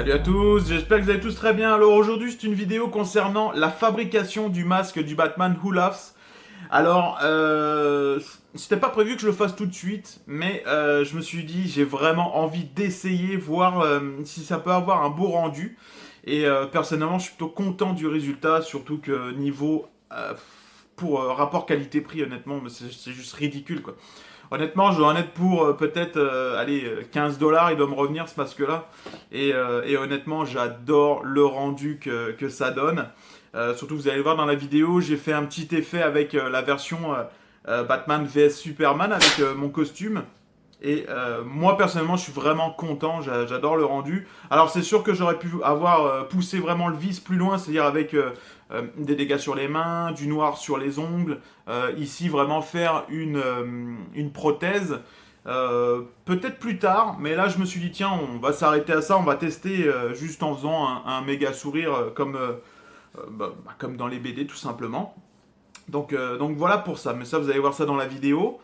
Salut à tous, j'espère que vous allez tous très bien. Alors aujourd'hui c'est une vidéo concernant la fabrication du masque du Batman Who Laughs. Alors c'était pas prévu que je le fasse tout de suite, mais je me suis dit j'ai vraiment envie d'essayer, voir si ça peut avoir un beau rendu. Et personnellement je suis plutôt content du résultat, surtout que niveau pour rapport qualité-prix honnêtement c'est juste ridicule quoi. Honnêtement, je dois en être pour peut-être allez, 15 $, il doit me revenir ce masque-là. Et honnêtement, j'adore le rendu que ça donne. Surtout, vous allez voir dans la vidéo, j'ai fait un petit effet avec la version Batman vs Superman avec mon costume. Et moi personnellement je suis vraiment content, j'adore le rendu. Alors c'est sûr que j'aurais pu avoir poussé vraiment le vice plus loin, c'est-à-dire avec des dégâts sur les mains, du noir sur les ongles. Ici vraiment faire une prothèse. Peut-être plus tard, mais là je me suis dit tiens on va s'arrêter à ça, on va tester juste en faisant un méga sourire comme dans les BD tout simplement. Donc voilà pour ça, mais ça vous allez voir ça dans la vidéo.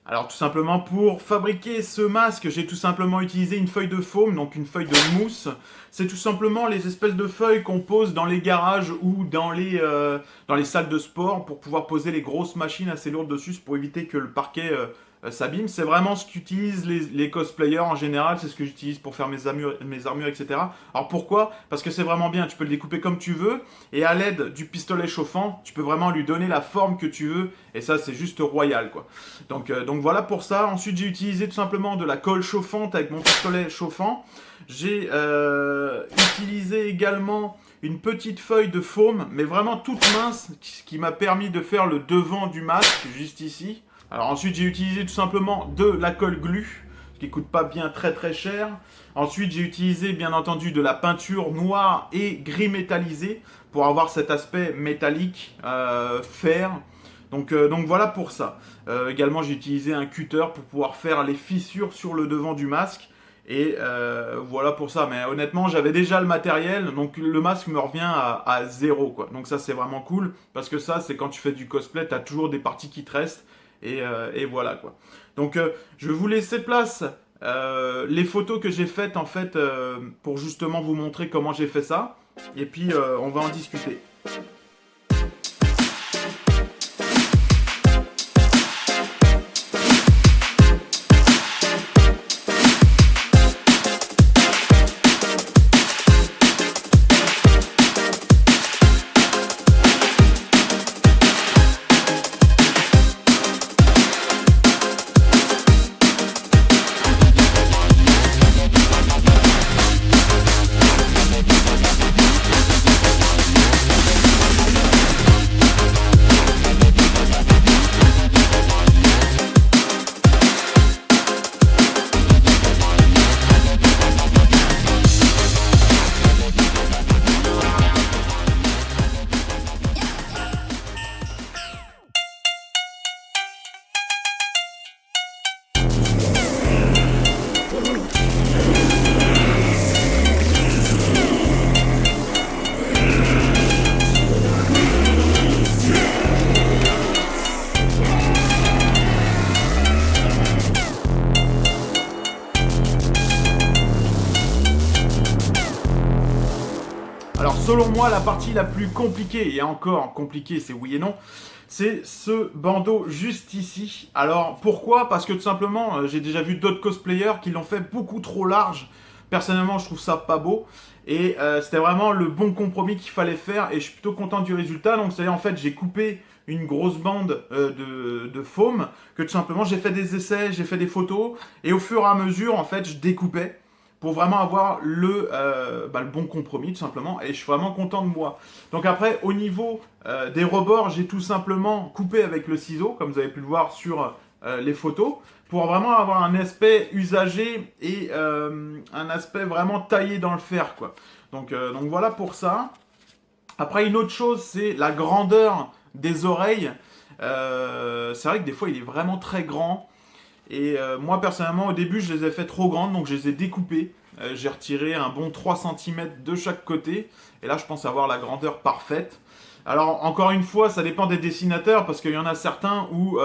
Alors tout simplement pour fabriquer ce masque, j'ai tout simplement utilisé une feuille de foam, donc une feuille de mousse. C'est tout simplement les espèces de feuilles qu'on pose dans les garages ou dans les salles de sport pour pouvoir poser les grosses machines assez lourdes dessus pour éviter que le parquet s'abîme. C'est vraiment ce qu'utilisent les cosplayers en général, c'est ce que j'utilise pour faire mes armures, etc. Alors pourquoi? Parce que c'est vraiment bien, tu peux le découper comme tu veux, et à l'aide du pistolet chauffant, tu peux vraiment lui donner la forme que tu veux, et ça c'est juste royal quoi. Donc voilà pour ça. Ensuite j'ai utilisé tout simplement de la colle chauffante avec mon pistolet chauffant. J'ai utilisé également une petite feuille de foam, mais vraiment toute mince, qui m'a permis de faire le devant du masque, juste ici. Alors ensuite j'ai utilisé tout simplement de la colle glu, ce qui coûte pas bien très cher. Ensuite j'ai utilisé bien entendu de la peinture noire et gris métallisé pour avoir cet aspect métallique, fer. Donc voilà pour ça. Également j'ai utilisé un cutter pour pouvoir faire les fissures sur le devant du masque. Et voilà pour ça. Mais honnêtement j'avais déjà le matériel, donc le masque me revient à zéro quoi. Donc ça c'est vraiment cool, parce que ça c'est quand tu fais du cosplay, t'as toujours des parties qui te restent. Et voilà quoi. Donc je vais vous laisser place les photos que j'ai faites en fait pour justement vous montrer comment j'ai fait ça. Et puis on va en discuter. Alors selon moi, la partie la plus compliquée, et encore compliquée, c'est oui et non, c'est ce bandeau juste ici. Alors pourquoi? Parce que tout simplement, j'ai déjà vu d'autres cosplayers qui l'ont fait beaucoup trop large. Personnellement, je trouve ça pas beau. Et c'était vraiment le bon compromis qu'il fallait faire, et je suis plutôt content du résultat. Donc c'est en fait, j'ai coupé une grosse bande de foam, que tout simplement j'ai fait des essais, j'ai fait des photos, et au fur et à mesure, en fait, je découpais pour vraiment avoir le bon compromis tout simplement, et je suis vraiment content de moi. Donc après au niveau des rebords, j'ai tout simplement coupé avec le ciseau comme vous avez pu le voir sur les photos, pour vraiment avoir un aspect usagé et un aspect vraiment taillé dans le fer quoi. Donc voilà pour ça. Après une autre chose, c'est la grandeur des oreilles. C'est vrai que des fois il est vraiment très grand. Et moi personnellement au début je les ai fait trop grandes, donc je les ai découpées. J'ai retiré un bon 3 cm de chaque côté. Et là je pense avoir la grandeur parfaite. Alors encore une fois ça dépend des dessinateurs, parce qu'il y en a certains où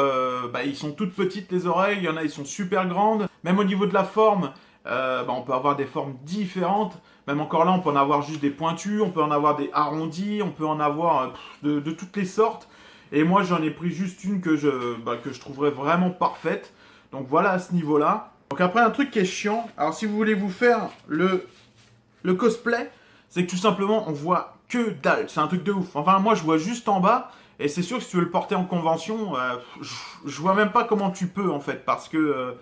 ils sont toutes petites les oreilles, il y en a ils sont super grandes. Même au niveau de la forme, on peut avoir des formes différentes. Même encore là, on peut en avoir juste des pointus, on peut en avoir des arrondis, on peut en avoir de toutes les sortes. Et moi, j'en ai pris juste une que je trouverais vraiment parfaite. Donc voilà à ce niveau-là. Donc après, un truc qui est chiant. Alors si vous voulez vous faire le cosplay, c'est que tout simplement, on voit que dalle. C'est un truc de ouf. Enfin, moi, je vois juste en bas. Et c'est sûr que si tu veux le porter en convention, je vois même pas comment tu peux, en fait. Parce que...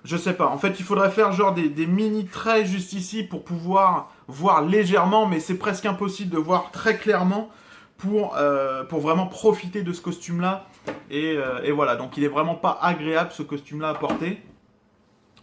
je sais pas. En fait, il faudrait faire genre des mini traits juste ici pour pouvoir voir légèrement, mais c'est presque impossible de voir très clairement pour vraiment profiter de ce costume-là. Et voilà, donc il est vraiment pas agréable ce costume-là à porter.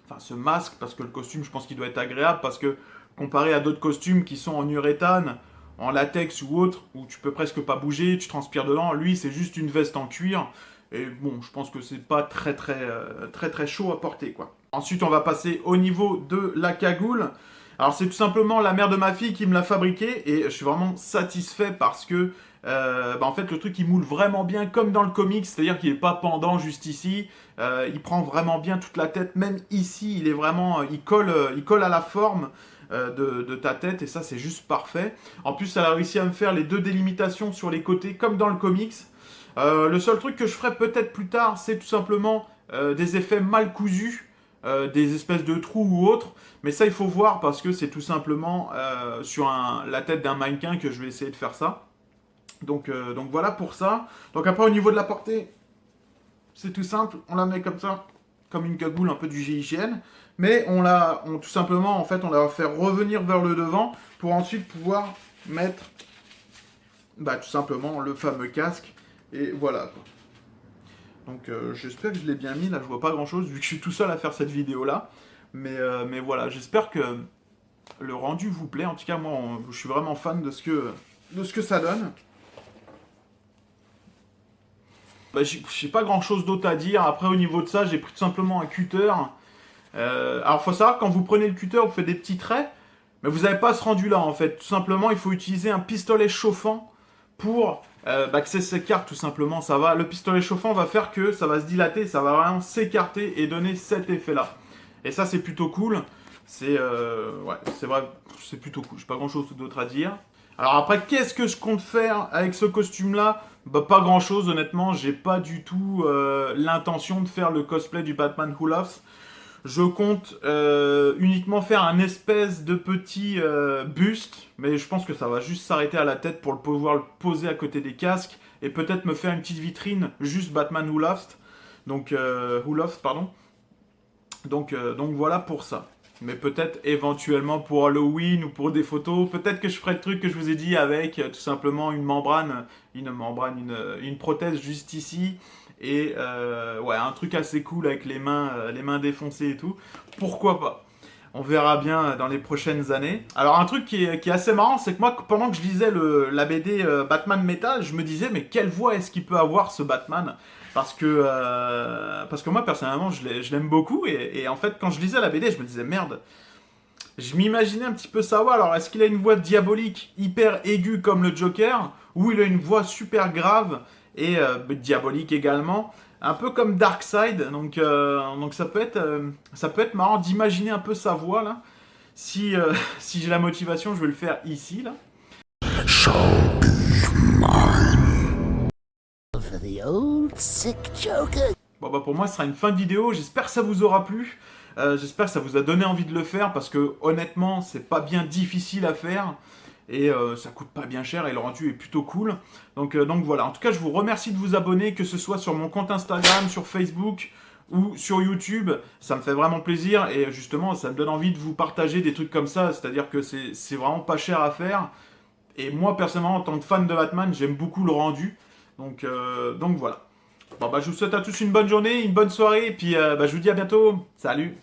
Enfin, ce masque, parce que le costume, je pense qu'il doit être agréable, parce que comparé à d'autres costumes qui sont en uréthane, en latex ou autre, où tu peux presque pas bouger, tu transpires dedans, lui, c'est juste une veste en cuir. Et bon, je pense que c'est pas très chaud à porter, quoi. Ensuite, on va passer au niveau de la cagoule. Alors, c'est tout simplement la mère de ma fille qui me l'a fabriqué, et je suis vraiment satisfait parce que, en fait, le truc, il moule vraiment bien comme dans le comics, c'est-à-dire qu'il est pas pendant juste ici, il prend vraiment bien toute la tête, même ici, il est vraiment, il colle à la forme de ta tête, et ça, c'est juste parfait. En plus, elle a réussi à me faire les deux délimitations sur les côtés, comme dans le comics. Le seul truc que je ferai peut-être plus tard, c'est tout simplement des effets mal cousus, des espèces de trous ou autres. Mais ça, il faut voir parce que c'est tout simplement sur la tête d'un mannequin que je vais essayer de faire ça. Donc voilà pour ça. Donc après, au niveau de la portée, c'est tout simple. On la met comme ça, comme une cagoule un peu du GIGN. Mais tout simplement, en fait, on la va faire revenir vers le devant pour ensuite pouvoir mettre tout simplement le fameux casque. Et voilà, quoi. Donc j'espère que je l'ai bien mis, là je vois pas grand chose vu que je suis tout seul à faire cette vidéo là. Mais voilà, j'espère que le rendu vous plaît. En tout cas, moi je suis vraiment fan de ce que ça donne. J'ai pas grand chose d'autre à dire. Après, au niveau de ça, j'ai pris tout simplement un cutter. Alors faut savoir, quand vous prenez le cutter, vous faites des petits traits. Mais vous n'avez pas ce rendu là en fait. Tout simplement, il faut utiliser un pistolet chauffant pour que ça s'écarte tout simplement. Le pistolet chauffant va faire que ça va se dilater, ça va vraiment s'écarter et donner cet effet là. Et ça c'est plutôt cool. Ouais, c'est vrai, c'est plutôt cool. J'ai pas grand chose d'autre à dire. Alors après, qu'est-ce que je compte faire avec ce costume là? Pas grand chose honnêtement. J'ai pas du tout l'intention de faire le cosplay du Batman Who Laughs. Je compte uniquement faire un espèce de petit buste, mais je pense que ça va juste s'arrêter à la tête pour pouvoir le poser à côté des casques, et peut-être me faire une petite vitrine, juste Batman Who Laughs, Who Laughs, pardon. Donc voilà pour ça. Mais peut-être éventuellement pour Halloween ou pour des photos, peut-être que je ferai le truc que je vous ai dit avec tout simplement une prothèse juste ici, et ouais, un truc assez cool avec les mains défoncées et tout. Pourquoi pas? On verra bien dans les prochaines années. Alors un truc qui est assez marrant, c'est que moi, pendant que je lisais la BD Batman Metal, je me disais, mais quelle voix est-ce qu'il peut avoir ce Batman? Parce que moi, personnellement, je l'aime beaucoup. Et en fait, quand je lisais la BD, je me disais, merde, je m'imaginais un petit peu sa voix. Alors, est-ce qu'il a une voix diabolique, hyper aiguë comme le Joker? Ou il a une voix super grave et diabolique également, un peu comme Darkseid. Donc ça peut être marrant d'imaginer un peu sa voix, là. Si, si j'ai la motivation, je vais le faire ici, là. For the old sick Joker. Bon pour moi ce sera une fin de vidéo, j'espère que ça vous aura plu, j'espère que ça vous a donné envie de le faire parce que honnêtement c'est pas bien difficile à faire et ça coûte pas bien cher et le rendu est plutôt cool. Donc voilà, en tout cas je vous remercie de vous abonner, que ce soit sur mon compte Instagram, sur Facebook ou sur YouTube, ça me fait vraiment plaisir et justement ça me donne envie de vous partager des trucs comme ça, c'est-à-dire que c'est vraiment pas cher à faire et moi personnellement en tant que fan de Batman j'aime beaucoup le rendu, donc voilà. Bon je vous souhaite à tous une bonne journée, une bonne soirée, et puis je vous dis à bientôt. Salut!